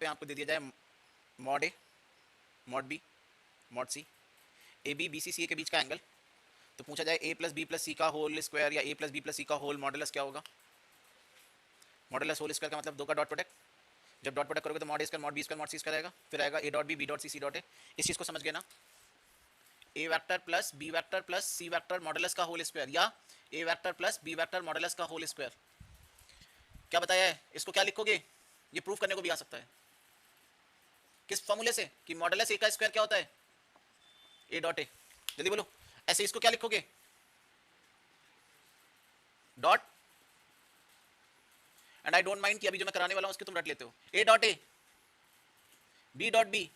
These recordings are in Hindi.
पे आपको दे दिया जाए mod A, mod B, mod C, A B, B C, C A के बीच का एंगल, तो पूछा जाए A plus B plus C का होल स्क्वायर या A plus B plus C का होल मॉडुलस क्या होगा? मॉडुलस होल स्क्वायर का मतलब दो का डॉट प्रोडक्ट, जब डॉट प्रोडक्ट करोगे तो mod A square mod B square mod C square आएगा, फिर आएगा A dot B dot C dot A. इस चीज़ को समझ गए ना? A vector plus B vector plus C vector modulus का होल स्क्वायर या A vector plus B vector modulus का होल स्क्वायर। क्या बताया है? इसको क्या लिखोगे? ये प्रूफ करने को भी आ सकता है। किस फॉर्मूले से? कि मॉडुलस ए का स्क्वायर क्या होता है? ए डॉट ए। जल्दी बोलो। ऐसे इसको क्या लिखोगे? Dot, and I don't mind कि अभी जो मैं कराने वाला हूं उसके तुम रट लेते हो। A dot A, B dot B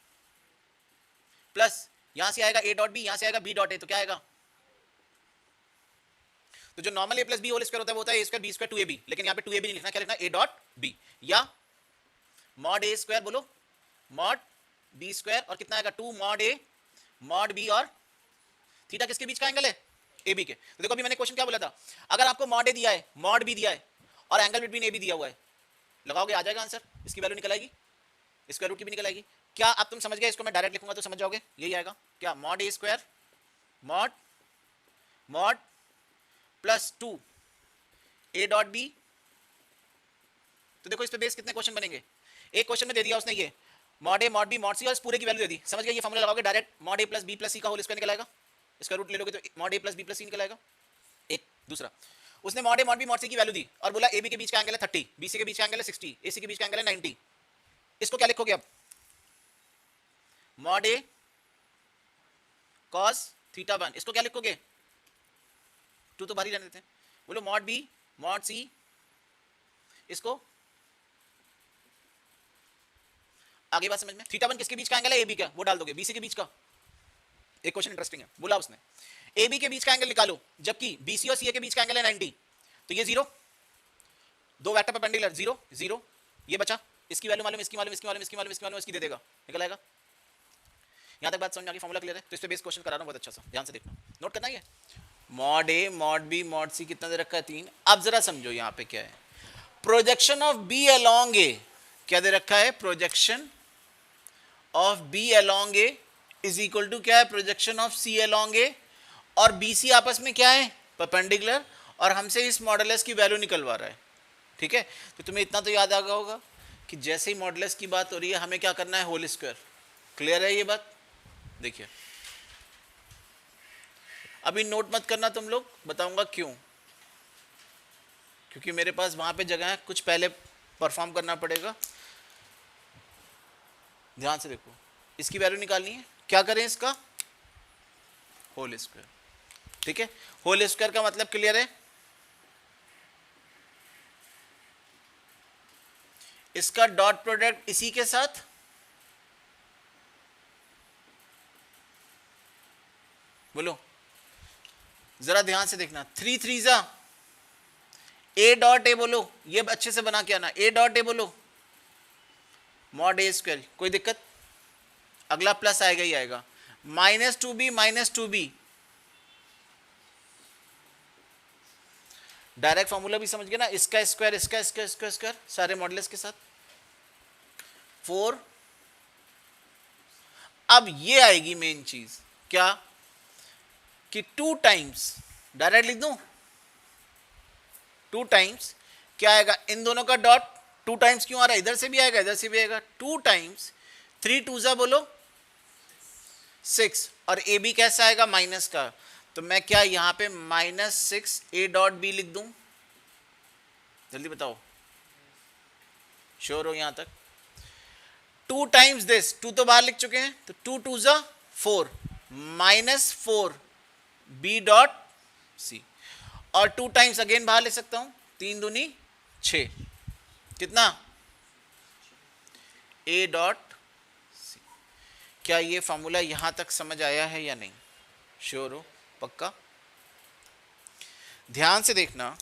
plus यहां से आएगा ए डॉट बी, यहां से आएगा बी डॉट ए, तो क्या आएगा? तो जो नॉर्मल ए प्लस बी होल स्क्वायर होता है वो होता है ए स्क्वायर बी स्क्वायर 2ab, लेकिन यहाँ पे 2ab नहीं लिखना, क्या लिखना? ए डॉट बी या मॉड ए स्क्वायर, बोलो मॉड बी स्क्वायर, और कितना आएगा? 2 मॉड ए मॉड बी, और थीटा किसके बीच का एंगल है? ए बी के। तो देखो अभी मैंने क्वेश्चन क्या बोला था, अगर आपको मॉड ए दिया है, मॉड बी दिया है और एंगल बिटवीन ए बी दिया हुआ है, लगाओगे आ जाएगा आंसर, इसकी वैल्यू निकल आएगी, स्क्वायर रूट की भी निकल आएगी। क्या अब तुम समझ गए? इसको मैं डायरेक्ट लिखूंगा तो समझ जाओगे, यही आएगा क्या? Mod A square mod mod plus 2 A dot B. तो देखो इस पे बेस कितने क्वेश्चन बनेंगे। एक क्वेश्चन में दे दिया उसने ये mod A mod B mod सी और इस पूरे की वैल्यू दे दी, समझ गए? ये फॉर्मूला लगाओगे डायरेक्ट, मॉड ए प्लस बी प्लस सी का होल स्क्वायर निकल आएगा, स्क्वायर रूट ले लोगे तो मॉड ए प्लस बी प्लस सी निकल आएगा। एक दूसरा, उसने mod A mod B mod C की वैल्यू दी और बोला ए बी के बीच का एंगल है 30, बी सी के बीच का एंगल है 60, ए सी के बीच का एंगल है 90। इसको क्या लिखोगे अब? मॉड ए कॉस थीटा 1, इसको क्या लिखोगे? 2 तो बाहर ही रहने देते हैं, बोलो मॉड बी मॉड सी, इसको आगे बात समझ में? थीटा 1 किसके बीच का एंगल है? ए बी का, वो डाल दोगे। बी सी के बीच का, एक क्वेश्चन इंटरेस्टिंग है, बोला उसने ए बी के बीच का एंगल निकालो, जबकि बी सी और सी ए के बीच का एंगल है 90, तो ये जीरो, दो वेक्टर परपेंडिकुलर, जीरो जीरो, ये बचा, इसकी वैल्यू मालूम, इसकी मालूम, इसकी मालूम, इसकी मालूम, इसकी मालूम, इसकी दे देगा, निकल आएगा। यहां तक बात समझ में आ गई? फॉर्मूला क्लियर है? तो इस पे बेस क्वेश्चन करा रहा हूं, बहुत अच्छा सा, ध्यान से देखना, नोट करना है। Mod A mod B mod सी कितना दे रखा है? 3। अब जरा समझो यहां पे क्या है, projection of B along A, क्या दे रखा है? Projection of B along A is equal to क्या है? Projection of C along A, और बी सी आपस में क्या है? परपेंडिकुलर, और हमसे इस मॉडुलस की वैल्यू निकलवा रहा है, ठीक है? तो तुम्हें इतना तो याद आ गया होगा कि जैसे ही मॉडुलस की बात हो रही है हमें क्या करना है? Whole square. क्लियर है ये बात? देखिए अभी नोट मत करना तुम लोग, बताऊंगा क्यों, क्योंकि मेरे पास वहां पे जगह है, कुछ पहले परफॉर्म करना पड़ेगा। ध्यान से देखो, इसकी वैल्यू निकालनी है, क्या करें? इसका होल स्क्वायर, ठीक है? होल स्क्वायर का मतलब क्लियर है? इसका डॉट प्रोडक्ट इसी के साथ, बोलो जरा ध्यान से देखना, 3 3 जा ए डॉट ए, बोलो ये अच्छे से बना के आना, ए डॉट ए बोलो मॉड ए स्क्वायर, कोई दिक्कत? अगला प्लस आएगा ही आएगा, -2b -2b, डायरेक्ट फॉर्मूला भी समझ गए ना? इसका स्क्वायर इसका इसका इसका स्क्वायर सारे मॉडुलस के साथ 4। अब ये आएगी मेन चीज, क्या? कि 2 टाइम्स, डायरेक्ट लिख दूं 2 टाइम्स, क्या आएगा? इन दोनों का डॉट 2 टाइम्स क्यों आ रहा है? इधर से भी आएगा इधर से भी आएगा, 2 टाइम्स 3 2 जा बोलो 6, और ए बी कैसा आएगा? माइनस का, तो मैं क्या यहां पे -6 ए डॉट बी लिख दूं? जल्दी बताओ, श्योर हो यहां तक? 2 टाइम्स दिस, 2 तो बाहर लिख चुके हैं, तो 2 2 जा 4 -4 बी डॉट सी, और 2 टाइम्स अगेन बाहर ले सकता हूं, 3 दूनी 6, कितना? A dot C. क्या ये फॉर्मूला यहां तक समझ आया है या नहीं? श्योर हो? पक्का? ध्यान से देखना,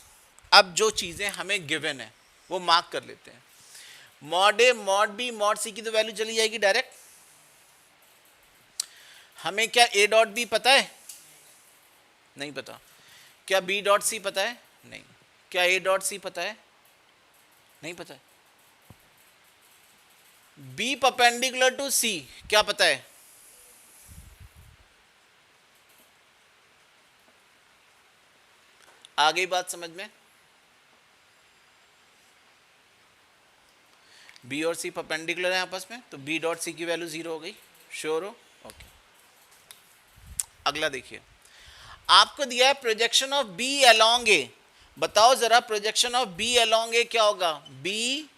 अब जो चीजें हमें गिवन है वो मार्क कर लेते हैं। Mod A mod B mod C की तो वैल्यू चली जाएगी डायरेक्ट। हमें क्या ए डॉट बी पता है? नहीं पता। क्या बी डॉट सी पता है? नहीं। क्या ए डॉट सी पता है? नहीं पता है। बी परपेंडिकुलर टू सी, क्या पता है? आ गई बात समझ में? बी और सी परपेंडिकुलर है आपस में, तो बी डॉट सी की वैल्यू 0 हो गई। श्योर हो? ओके। अगला देखिए, आपको दिया है projection of B along A. बताओ जरा projection of B along A क्या होगा? B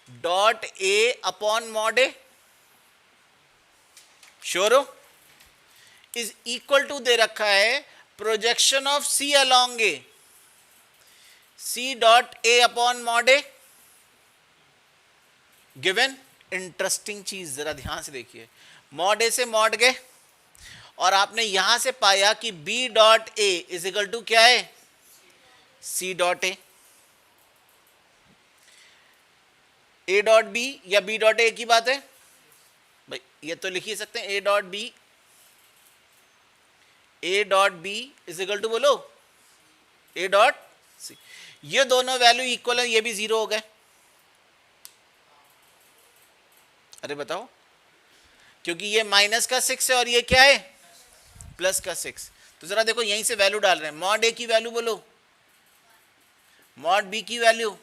dot A upon mod A. Sure हो? इज इक्वल टू दे रखा है projection of C along A, C dot A upon mod A given. Interesting चीज जरा ध्यान से देखिए, मॉड ए से मॉड गए और आपने यहां से पाया कि B dot A is equal to क्या है? C dot A dot B या बी डॉट ए की बात है भाई, ये तो लिख ही सकते हैं, A dot B is equal to बोलो ए डॉट सी। ये दोनों वैल्यू इक्वल है, ये भी 0 हो गए। अरे बताओ, क्योंकि ये माइनस का 6 है और ये क्या है? प्लस का 6। तो जरा देखो यहीं से वैल्यू डाल रहे हैं, मॉड ए की वैल्यू बोलो, मॉड बी की वैल्यू,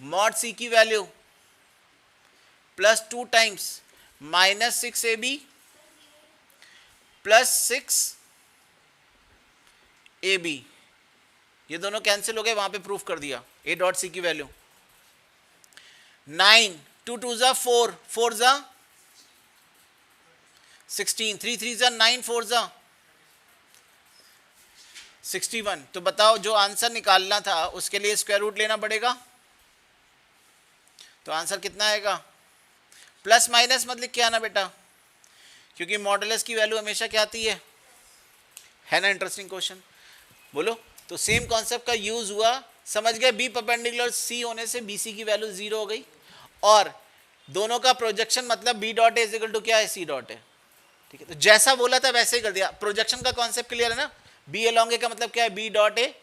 मॉड सी की value, plus 2 times minus 6 A B plus 6 A B. ये दोनों कैंसिल हो गए, वहां पे प्रूफ कर दिया। ए डॉट सी की वैल्यू 9, 2 2 जा 4, 4 जा 16, 3 3 जा 9, 4 जा 61। तो बताओ जो आंसर निकालना था उसके लिए स्क्वायर रूट लेना पड़ेगा, तो आंसर कितना आएगा? प्लस माइनस मत लिख के आना बेटा, क्योंकि मॉडुलस की वैल्यू हमेशा क्या आती है ना? Interesting question. बोलो, तो सेम कॉन्सेप्ट का यूज हुआ, समझ गए? बी परपेंडिकुलर सी होने से बी सी की वैल्यू 0 हो गई, और दोनों का प्रोजेक्शन मतलब B dot A is equal to क्या है? C dot A. ठीक है, तो जैसा बोला था वैसे ही कर दिया। प्रोजेक्शन का कॉन्सेप्ट क्लियर है ना? बी अलोंग ए का मतलब क्या है? B dot A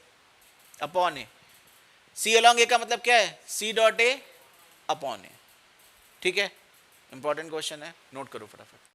upon A. C along A का मतलब क्या है? C dot A upon A. ठीक है, इंपॉर्टेंट क्वेश्चन है, नोट करो फटाफट।